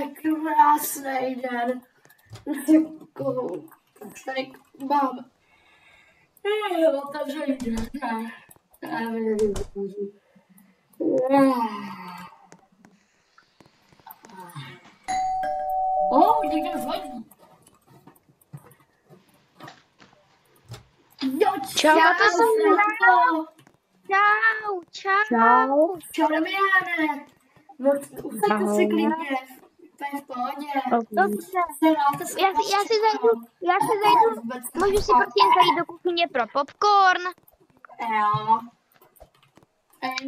krásný den. Už tady mám otevřený dveře. Někdo zvodí. Jo, Čau, to jsem Čau. Čau, Damiane. Usaďte se klidně. To je v pohodě. Dobře. Já si zajdu, můžu si prosím zajít do kuchyně pro popcorn? Jo.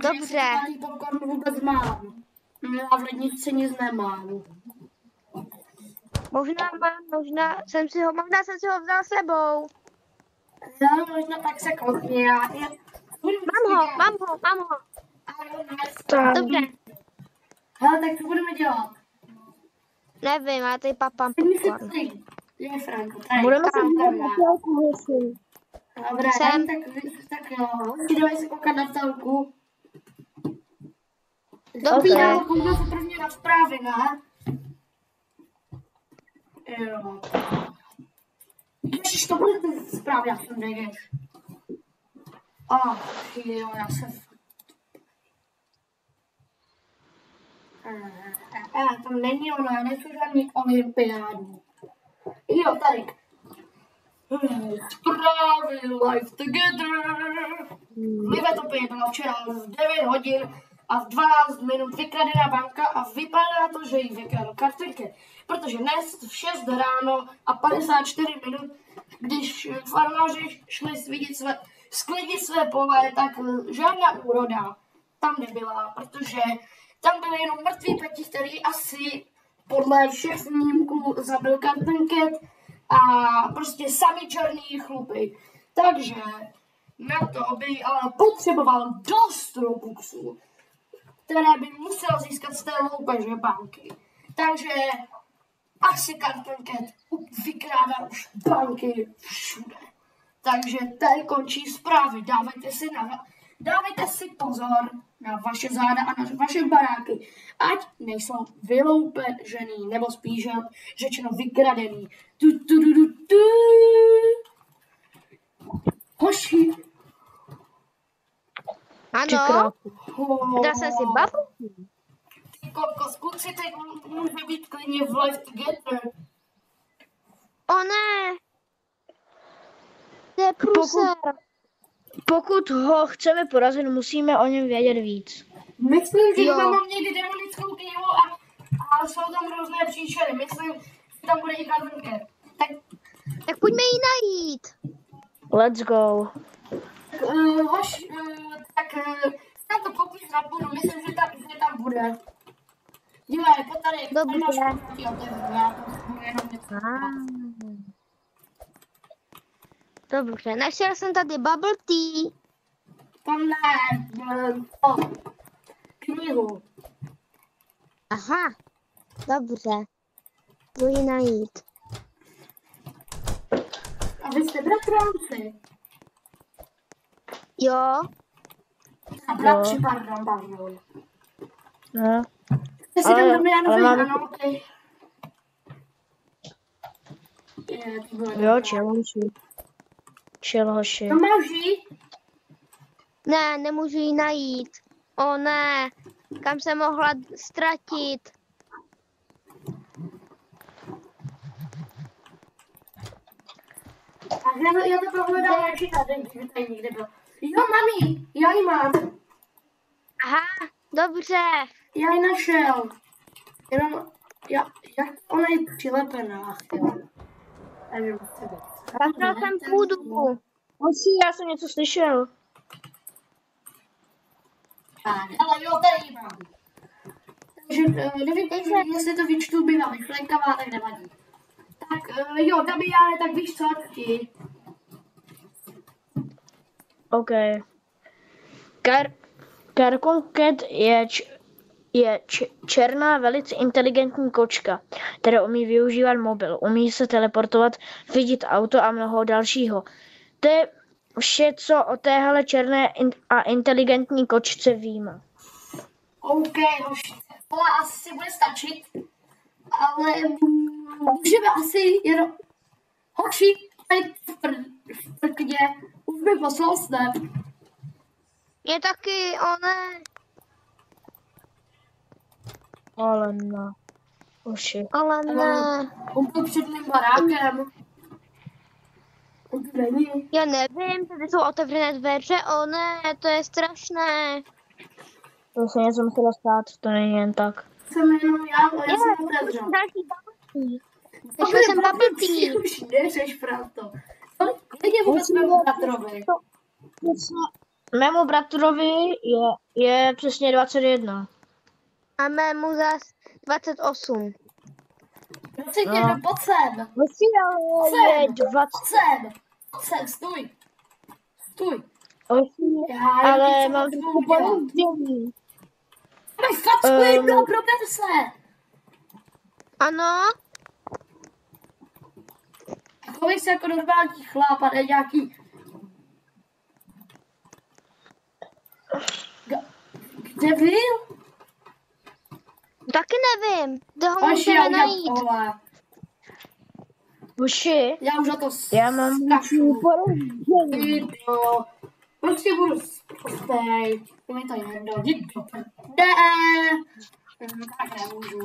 Dobře. Já popcorn vůbec mám. Já v lednici nic nemám. Možná jsem si ho vzal sebou. No, možná tak se koukni. Mám ho. Dobře. Hele, tak co budeme dělat? Nevím, já tady papám popcorn. Je Franko, tady. Budeme se Dobré, tak jo. Jdeme se koukat na telku. Dobře. Koukám se prvně na zprávy, ne? Jo. Ježiš, to bude ty zprávy, já jsem nejdeš. Jo, já jsem... Tam není ono, já nechci žádný olympiádu. Jo, tady. Zprávy Life Together. Live Topie byla včera v 9 hodin a v 12 minut vykradená banka a vypadá to, že jí vykradl kartelky. Protože dnes v 6 ráno a 54 minut, když farmáři šli sklidit své pole, tak žádná úroda tam nebyla, protože tam byly jenom mrtví peti, který asi podle všech snímků zabil kartenket a prostě sami černý chlupy. Takže na to by ale potřeboval dost robuxů, které by musel získat z té loupeže banky. Takže asi kartenket vykrádá už banky všude. Takže tady končí zprávy. Dávejte si pozor na vaše záda a na vaše baráky, ať nejsou vyloupežený, nebo spíš řečeno vykradený. Hoši. Ano, dá jsem si babu. Kokos, kluci, teď může být klidně v Life Together. O ne. To je průser. Pokud ho chceme porazit, musíme o něm vědět víc. Myslím, že tam mám někdy demonickou knihu a jsou tam různé příšery. Myslím, že tam bude i kartenket. Tak pojďme ji najít. Let's go. Tam to popiš na půdu. Myslím, že tam bude. Dívej, tady. Dobře. Dobře, našel jsem tady bubble tea. Tam ne, knihu. Aha, dobře. Jdu ji najít. A vy jste bratranci? Jo. A bratři, pardon. No. Jsi tam Damianovi, ano, okej. Jo, čel hoši. To máš jí? Ne, nemůžu ji najít. O ne, kam se mohla ztratit? A já to prohledám radši tady někde byl. Jo, mami, já ji mám. Aha, dobře. Já ji našel. Jenom, jak ona je přilepená. Našel jsem půdu. Hoši, já jsem něco slyšel. Ale jo, tady ji mám. Takže nevím, jestli to vyčtu, bývá myšlenkavá, tak nevadí. Tak jo, Damiane, tak víš co, ti. OK. Karkonket je černá, velice inteligentní kočka, která umí využívat mobil, umí se teleportovat, vidět auto a mnoho dalšího. To je vše, co o téhle černé a inteligentní kočce víme. OK, hoši, tohle asi si bude stačit. ale můžeme asi jenom... Hoši, tady v prkně, už mi poslal snap. Je taky, ne. Ale na. Oši. Ale ne. On byl před mým barákem. On tu není. Já nevím, tady jsou otevřené dveře, ne, to je strašné. To se něco muselo stát, to není jen tak. Jsem jenom já jsem otevřel. Další babetý. Ještě jsem babetý. Už neřeš, Franto. Kolik je vůbec mému bratrovi? Mému bratrovi je přesně 21. A mému zas 28. Prosím tě, pojď sem. Je 20. Pojď sem, stůj. Stůj. Ale mám trošku podezření. Máš facku jednou, prober se. Ano? Chovej se jako normální chlap a ne nějaký... Kde byl? Taky nevím. Kde ho Hoši, můžeme najít? Uši, Já už na to já mám skašu. podezření. Proč si budu spostej? To mi to jedno, jdi do Ne, tak nemůžu.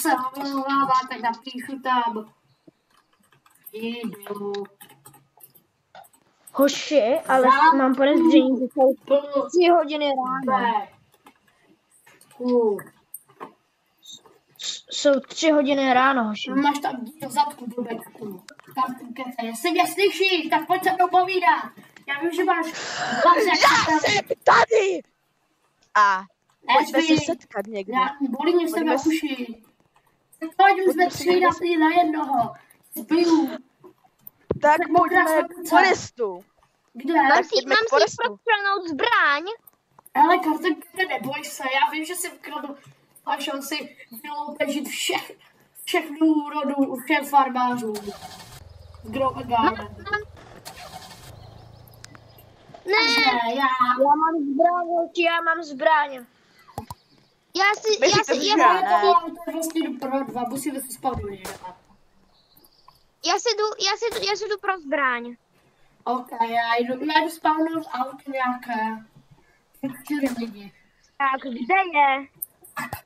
Se omlouvá, tak napíšu tam. Jdu. Hoši, ale mám podezření, že jsou 3 hodiny ráno. Jsou 3 hodiny ráno, hoši. Máš tam díl zadku do beku. Tam tu kece. Jestli mě slyšíš, tak pojď se mnou povídat. Já vím, že máš hlas jak Já jsem tady! A pojďme se Nezví. setkat někde. Bolí mě v sebe Pojďme s- uši. Pojďme jsme 3 na jednoho. Zbiju. Tak Tak mokrá pojďme srdce. k forestu. Kde? pojďme k Mám si forestu. prostřelnout zbraň. Ale Kartenke, neboj se, já vím, že si vkradu a šanci vyloupežit všechnu rodu, všem farmářům. Grow a Garden. Ne, Takže já... Já mám zbraň, hoši, já mám zbraň. Myslíte, že Já já ne? to vlastně jdu pro 2, musíme se spavnout. já si jdu pro zbraň. Ok, já jdu spavnout auto nějaké. 4 lidi. Tak, kde je?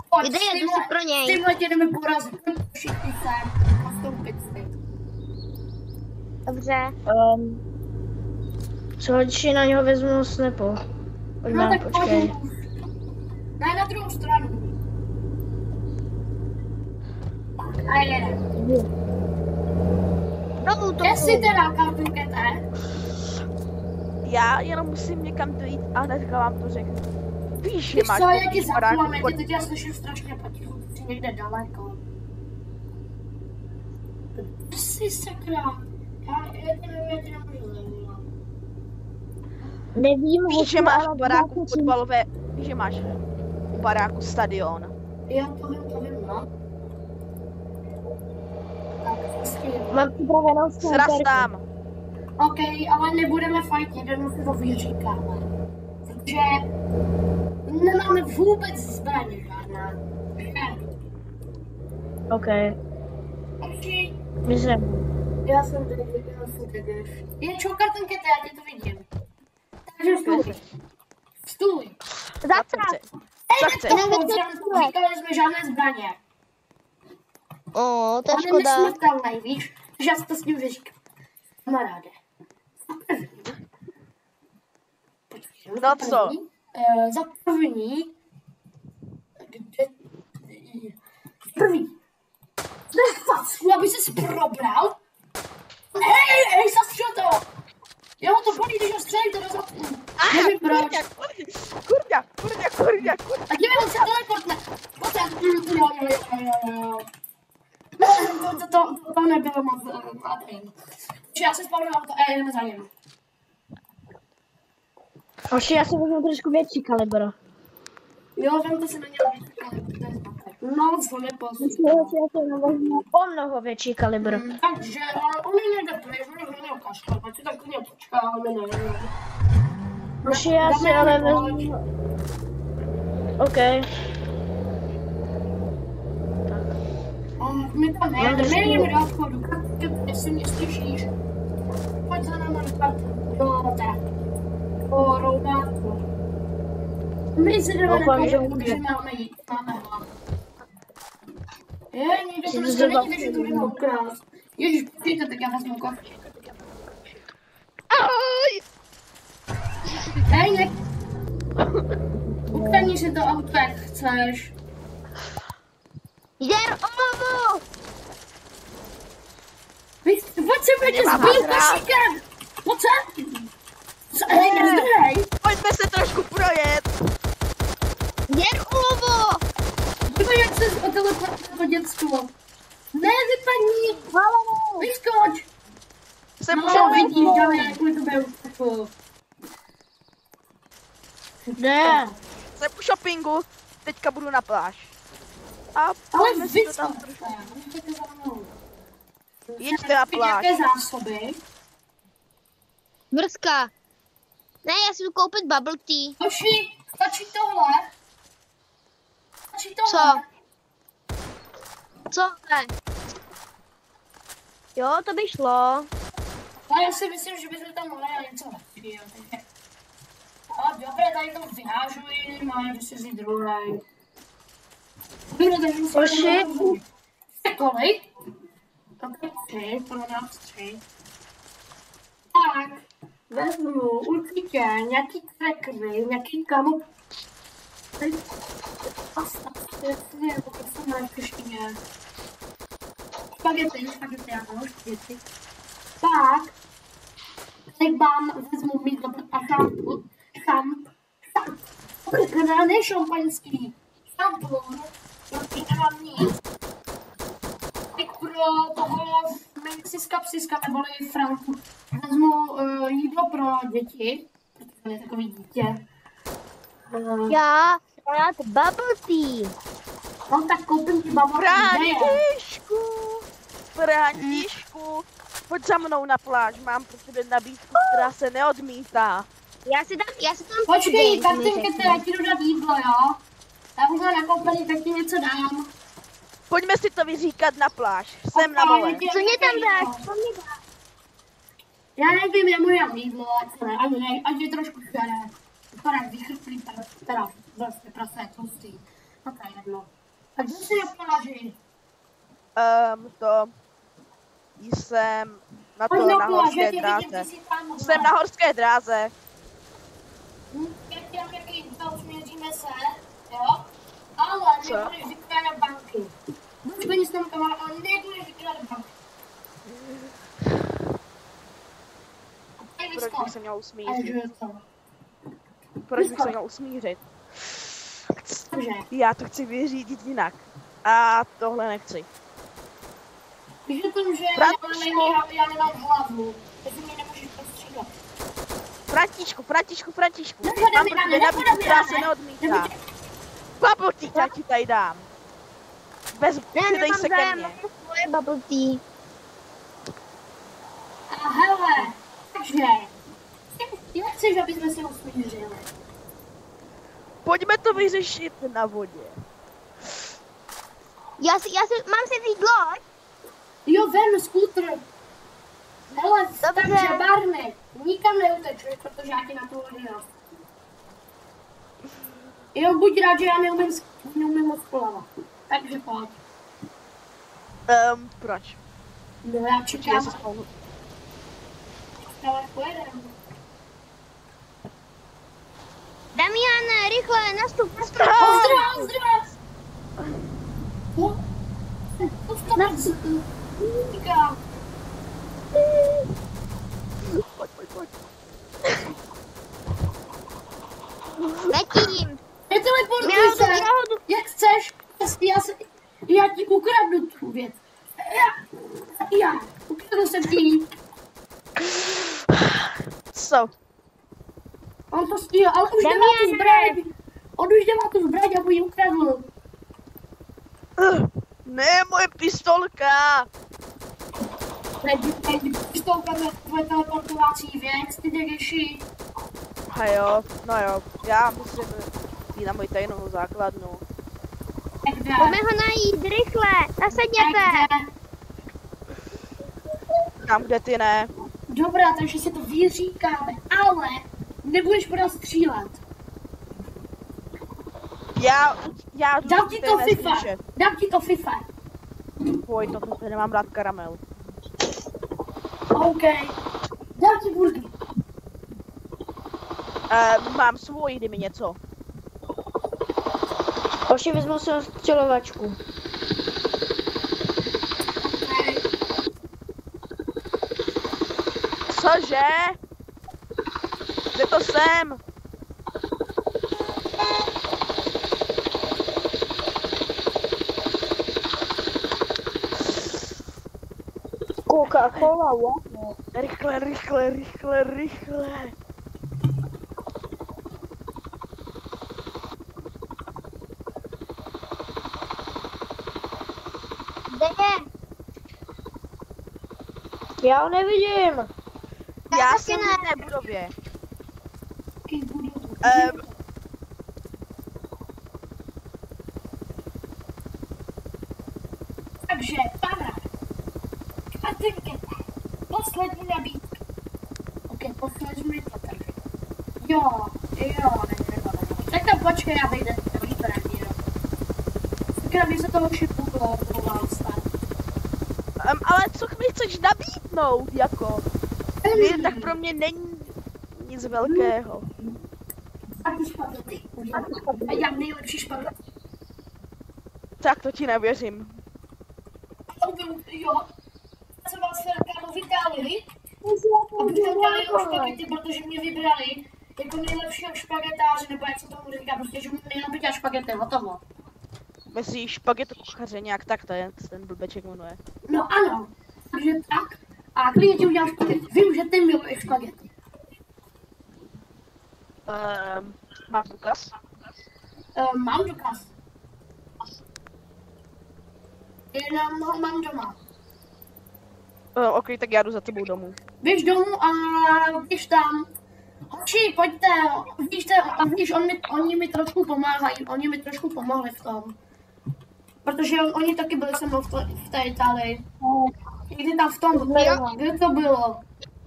Pojď, Kde je? Jdu si pro něj. S tímhle tě jdeme porazit. Všichni sem. Nastoupit si. Dobře. Co hoši, na něho vezmu snepo. No Pojďme, tak počkej. pojď. Ne, na druhou stranu. Tak, a jedem. Do Kde jsi útoku. teda, Kartenkete? Já jenom musím někam dojít a hnedka vám to řeknu. Víš, že Víš máš co, jak ti poblíž baráku zaklám, já pod- tě teď já slyším strašně potichu, jsi někde daleko. Kde jsi, sakra? Já tě nemůžu zajímat. Nevím, Víš, že hoši, máš ale v baráku bude to fotbalové... Víš, že máš u baráku stadion. Já to vím, no. Tak, prostě. Mám připravenou Sraz snajperku. tam. OK, ale nebudeme fajtit, jenom si to vyříkáme. Protože nemáme vůbec zbraně žádná. OK, Takže myslím. já jsem tady. Je čo, Kartenkete, já tě to vidím. Takže stůj. Stůj. Zatrav. Co chceš? Říkali jsme žádné zbraně. To je On je škoda. nesmrtelný, víš? Takže já si to s ním vyříkám. Kamaráde. No co? Za první... První. Ne, facku, aby ses probral. Hej, zastřel to. Jo, to bolí, když ho střelíte do zadku. Nevím proč. Kurňa. A dívej, on se teleportne. Potem. Jo. To nebylo moc admin. Takže já se spavnu auto a jdeme za ním. Hoši, já si vezmu trošku větší kalibr. Jo, vemte si na něj víc kalibr, to je zmatek. No, co neposlouchá. Hoši, já si vezmu o mnoho větší kalibr. Takže on je někde pryč, on je někde kašle, pak si tak klidně počká, ale my nevíme. Hoši, já si ale vezmu... OK. ne, my jdeme do obchodu. Jestli mě slyšíš, pojď za náma do parku. Do roubátku. My se jdeme na kolik, protože máme jít. Máme hlavu. Někdo prostě nevíte, že tu jdeme ukrást. Ježiš, počkejte, tak já vezmu kolik. Ahoj! Hej, ukradni si to auto, jak chceš. Jdem olovu! Pojď se, budete zbít košíkem! Pojď se! Hej, nezdrhej! Pojďme se trošku projet! Jdem olovu! Dívej, jak se oteleportuje to děcko. Ne, vypadni! Olovu! Vyskoč! Jsem No, už vidíš, dáme, jak to bude uteklo. Ne. Jsem u shoppingu, teďka budu na pláž. A Ale pojďme si to tam vyskoč! trošku. Můžete za mnou. Jeďte na pláž. Jaké zásoby? Mrzka. Ne, já si jdu koupit bubble tea. Hoši, stačí tohle? Stačí tohle? Co? Co? Ne. Jo, to by šlo. Ale já si myslím, že bychom tam mohli na něco lepšího. Ale dobré, tady to vyhážu jiným, ale jdu si vzít druhý. Dobré, takže musím... Hoši. Kolik? Tak 3, pro nás 3. Tak, vezmu určitě nějaký crackery, nějaký kamu... Pasta, přesně, pokud jsem na češtině. Spagety, já mám špagety. Tak, teď vám vezmu mídlo a ne šampaňský, šampon, jaký nemám nic. Tak pro toho Siska neboli Franku vezmu jídlo pro děti, protože on je takový dítě. Já rád bubble tea. No tak koupím ti bubble Františku, pojď za mnou na pláž, mám pro tebe nabídku, která se neodmítá. Já si tam Počkej, Kartinke, já ti jdu dát jídlo, jo? Já už mám nakoupený, tak ti něco dám. Pojďme si to vyříkat na pláž, jsem na vole. Co mě tam dáš? Co mě dáš? Já nevím, já mu dám jídlo, ani ne, ať je trošku šeré. Vypadá vychrplý, teda vlastně prase je tlustý. No to je jedno. A kde jsi na pláži? Jsem na Pojď to, na na pláž, horské já tě vidím, dráze. ty jsi tam. Jsem na horské dráze. Já ti dám jaký jídlo, usměříme se, jo? Ale Co? nebudeš vykládat banky. Buď peníz tam kamarád, ale nebudeš vykládat banky. Proč bych se měl A usmířit? že to? Proč bych se měl usmířit? Cože? Já to chci vyřídit jinak. A tohle nechci. Víš o tom, že Františku. já nemám hlavu, takže mě nemůžeš prostřídat. Františku. Nepodej Mám mi pro na tebe mě, nabídku, nepodej mi která na se mě. neodmítá. Bubble tea, já ti tady dám. Přidej se ke mně. Moje bubble tea. A hele, takže, jak chceš, aby jsme se usmířili? Pojďme to vyřešit na vodě. Mám si vzít loď? Jo, vem skútr. Hele, Dobře. takže Barney, nikam neutečeš, protože já ti na to hodinu. Jo, buď rád, že já neumím moc plavat. Takže pojď. Proč? No já Já čekám, se spolu. ale pojedeme. Damiane, rychle, nastup. Ozdravá! Říkám. Pojď. Letím. Neteleportuj se, jak chceš. Já ti ukradnu tu věc. Já ukradnu se ti. Co? On to stíhal, ale už nemá tu zbraň. On už nemá tu zbraň, já mu ji ukradl. Ne, moje pistolka. Pistolka to je tvoje teleportovací věc, ty děgeši. A jo, no jo, já musím jít na moji tajnou základnu. Tak jde. Pojďme ho najít, rychle, nasedněte. Tak jde. Tam, kde ty ne. Dobrá, takže si to vyříkáme, ale nebudeš podat střílet. Já Dám ti to FIFA. neslyšet. Dám ti to FIFA. Pojď, to nemám rád karamel. OK. Dám ti burger. Mám svoji, dej mi něco. Hoši, vezmu si střelovačku. Okay. Cože? Kde to jsem? Coca-Cola, Rychle, rychle, rychle, rychle. Kde je? Já ho nevidím. Já taky jsem ne. v jedné budově. Takže, pana. Katinka. Poslední nabídka. OK, poslední to tak. Jo, netreba. Tak tam počkej, já vyjde. Tak mi se toho šipuklo, povolám stát. Ale co mi chceš nabídnout, jako? Tak pro mě není nic velkého. A ty špagety. A já mám nejlepší špagety. Tak to ti nevěřím. To byl, jo. Já jsem vás kámo v Itálii. Abych tam dali špagety, protože mě vybrali jako nejlepšího špagetáře, nebo jak se tomu říká, prostě, že mu nejlepší špagety, hotovo. Myslíš špagetu kuchaře nějak tak, to je ten blbeček jmenuje. No ano, takže tak. A klidně ti udělám špagety. Vím, že ty miluješ špagety. Máš důkaz? Mám důkaz. Jenom ho mám doma. OK, tak já jdu za tebou domů. Běž domů a běž tam. Hoši, pojďte, víš, oni mi trošku pomáhají, oni mi trošku pomohli v tom. Protože oni taky byli se mnou v té Itálii. Někdy tam v tom, kde to bylo?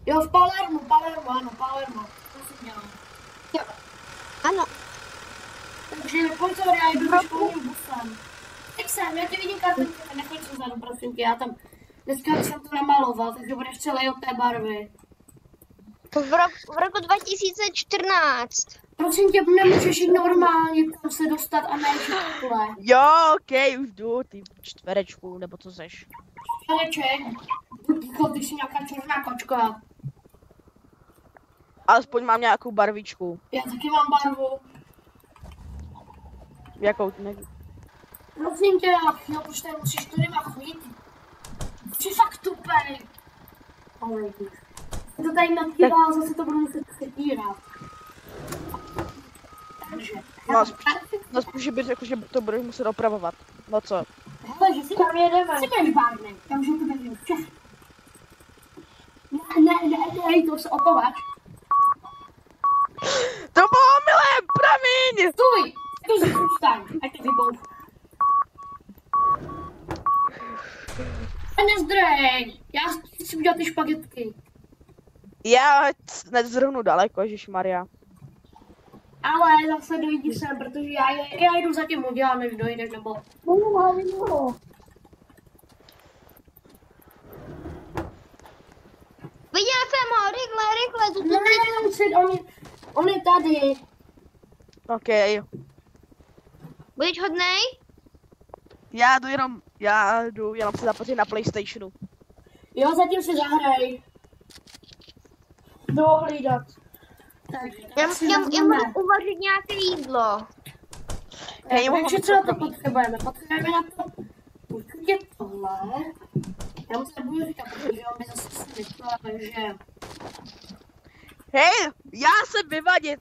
Jo, v Palermu, ano, Palermo. To jsem dělal. Jo. Ano. Takže pojď to, já jdu do školním busem. Tak jsem, já tě vidím kartonky, nechoď se zadu, prosím tě, já tam, dneska jsem to namaloval, takže budeš celý od té barvy. V roku 2014. Prosím tě, nemůžeš jít normálně tam se dostat a ne takhle. Jo, OK, už jdu, ty čtverečku, nebo co seš? Čtvereček, ty jsi nějaká černá kočka. Alespoň mám nějakou barvičku. Já taky mám barvu. Jakou ne? Prosím tě, no už tady musíš tudy chodit. Jsi fakt tupej. To tady natírá, zase to budu muset přetírat. Takže. No spíš, že bys řekl, že to budeš muset opravovat. No co? Hele, že si tam jedeme. Jsi budeš bárnej, já už to nevím. Ne, to se opovač. To bylo omylem, promiň! Stůj! To si zůstaň, ať to vybouch. A nezdrej, já chci udělat ty špagetky. Já nezrovnu daleko, ježišmarja. Ale zase dojdi sem, protože já jdu zatím udělat, než dojdeš, nebo... Viděl jsem ho, rychle, tu On je tady. OK. Budeš hodnej? Já jdu jenom se zapořit na PlayStationu. Jo, zatím si zahraj. Jdu ho hlídat. Já můžu uvařit nějaké jídlo. Takže co na to potřebujeme? Potřebujeme na to určitě tohle. Já mu to nebudu říkat, protože on by zase smysl, takže... Hej, já jsem vyvadit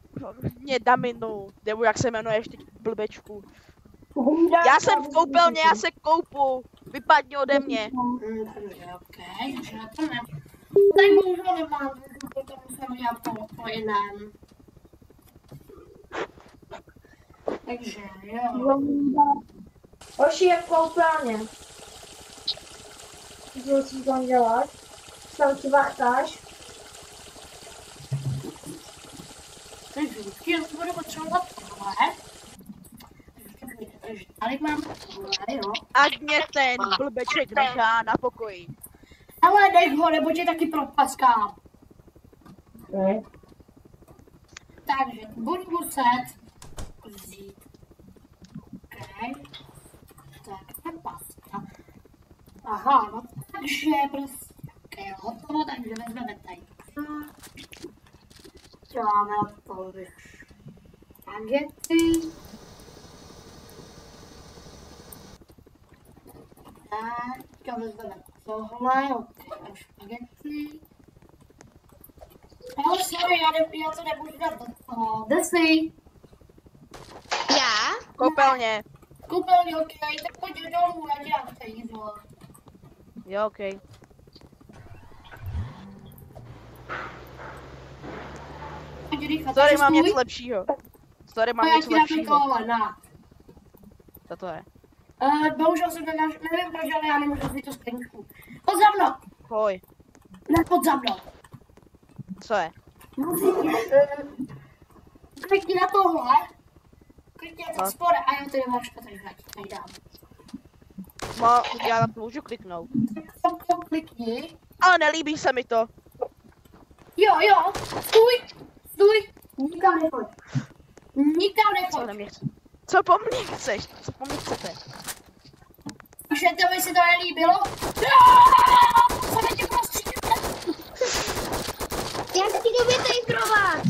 mě Daminu, nebo jak se jmenuješ teď blbečku. Já jsem v koupelně, já se koupu, vypadni ode mě. Takže okej, takže na to ne. Tak bohužel nemám, protože to musím dělat po jiném. Takže jo. Hoši je v koupelně. Co tam dělat? Tam ti vátáš. Takže vždycky já budu potřebovat tohle. Takže tady mám tohle, jo. Ať mě ten blbeček nechá na pokoji. Ale nech ho, nebo tě taky propaskám. Ne. Takže budu muset vzít. Okay. Tak, to je paska. Aha, no takže prostě, okay, hotovo, takže vezmeme tady. Děláme to už. Spaghetti. Tak, vezmeme tohle, ok, spaghetti. Ale sorry, já to nemůžu dát do toho. Kde jsi? Já? Koupelně. Koupelně, ok, tak pojď dolů, já ti dám to jídlo. Jo, okej. Pojď rychle, Sorry, takže mám stůj. něco lepšího. Sorry, A mám já něco ti dám lepšího. tohle, na. Co to je? Bohužel jsem nevím proč, ale já nemůžu vzít tu skleničku. Pojď za mnou. Hoj. Ne, pojď za mnou. Co je? Musíš, klikni na tohle. Klikni na ten No. spore a já tady máš tady dám. Já na to můžu kliknout. Tak to klikni. Ale nelíbí se mi to. Jo, stůj, nikam nechoď. Nikam Co nechoď. na mě chce? Co po mně chceš? Co po mně chcete? Šetovi se to nelíbilo? Co tě prostřídíte? Já chci do vytejkrovat.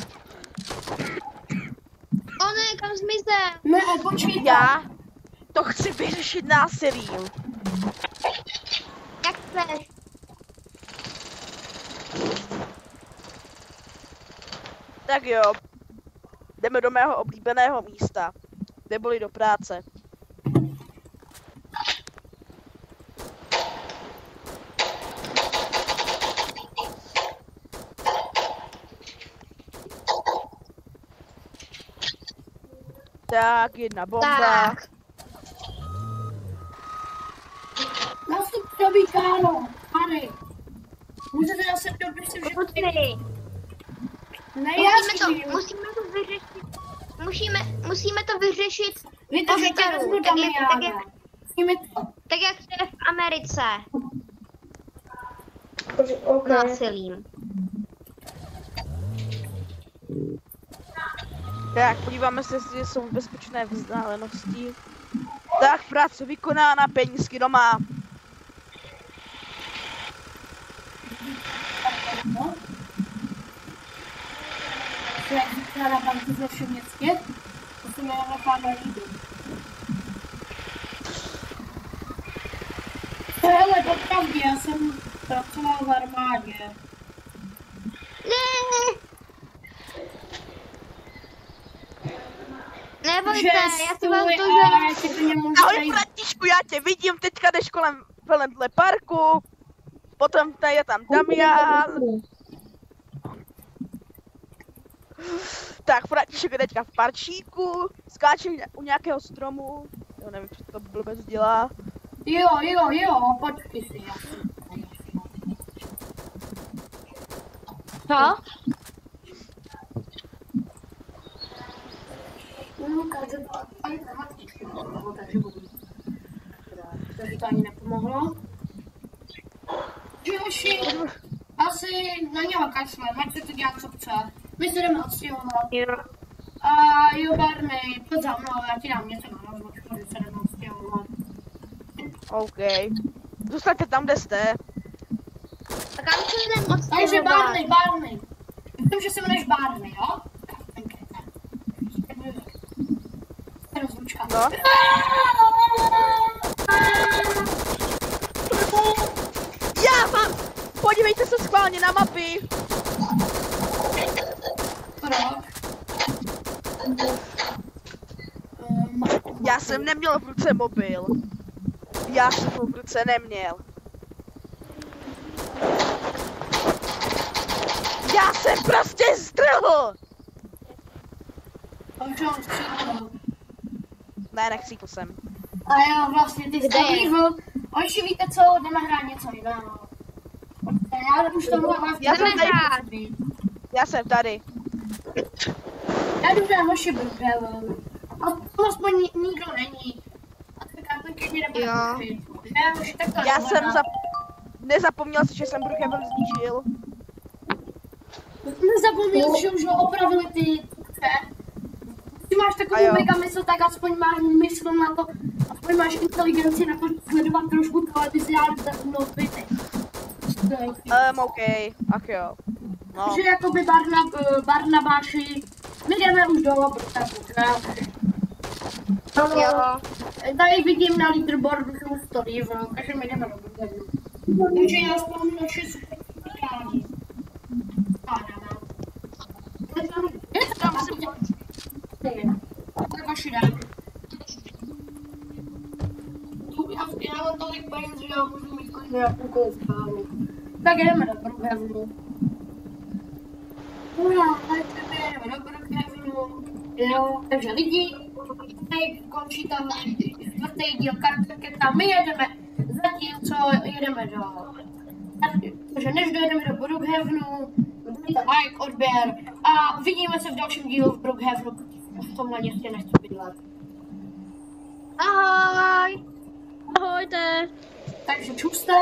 O ne, kam zmizel? Ne, počkej. Já to chci vyřešit násilím. Jak chceš? Tak jo. Jdeme do mého oblíbeného místa. Neboli do práce. Tak, jedna bomba. Tak. Nastup dobrý kámo. Harry. Můžete zase dobře si všechno. Pustej. Ne, Musíme to vyřešit. Musíme to vyřešit Víte, že tě vezmu tak Damiana. Musíme to. tak jak se v Americe. Ok. Násilím. Tak, podíváme se, jestli jsou bezpečné vzdálenosti. Tak, práce vykonána, penízky doma. No. Jak říká na banku ze všem městě, to se mi necháme líbit. Hele, popravdě, já jsem pracoval v armádě. Ne. Nebojte, já si vás doženu. Ahoj, Františku, já tě vidím, teďka jdeš kolem parku. Potom tady je tam Damian. Tak, František je teďka v parčíku, skáče u nějakého stromu. Jo, nevím, co to blbec dělá. Jo, počkej si, já Co? Takže to ani nepomohlo. Joši, asi na něho kašlem, ať se to dělá, co chce. My se jdeme odstěhovat. Jo. A jo, Barney, pojď za mnou, já ti dám něco na rozložku, že se jdeme odstěhovat. OK. Zůstaňte tam, kde jste. A kam se jdem odstěhovat? Takže Barney. Myslím, že se jmenuješ Barney, jo? Rozlučka. No. Já mám! Podívejte se schválně na mapy. Já jsem neměl v ruce mobil. Já jsem ho v ruce neměl. Já jsem prostě zdrhl! Ne, nechcípl jsem. A jo, vlastně ty jsi evil. Oči, víte co, jdeme hrát něco jiného. Já už to mluvám. Já jsem tady. Já jdu na hoši Brookhaven. A to aspoň nikdo není. A ty kartonky mě nebude pustit. Já už tak to Já jsem nezapomněl si, že jsem Brookhaven zničil. Nezapomněl, že už ho opravili ty Ty máš takovou mega mysl, tak aspoň máš mysl na to, aspoň máš inteligenci na to sledovat trošku televizi a noviny. OK, ach jo. No. Takže jakoby Barnabáši, my jdeme už do Brookhavenu. Jo. Tady vidím na leaderboardu, že už to lívo, takže my jdeme do Brookhavenu. Takže já spolu naše super rádi. Je to tam asi udělat. Tak vaši dáme. Já mám tolik peněz, že já můžu mít klidně jakoukoliv kávu. Tak jdeme do Brookhavenu. Jdeme do Brookhavenu. Jo, takže lidi, teď končí tam čtvrtý díl kartonketa, my jedeme zatímco jedeme do... Takže než dojedeme do Brookhavenu, dejte like, odběr a vidíme se v dalším dílu v Brookhavenu, v tomhle městě nechci bydlet. Ahoj. Ahojte. Takže čuste!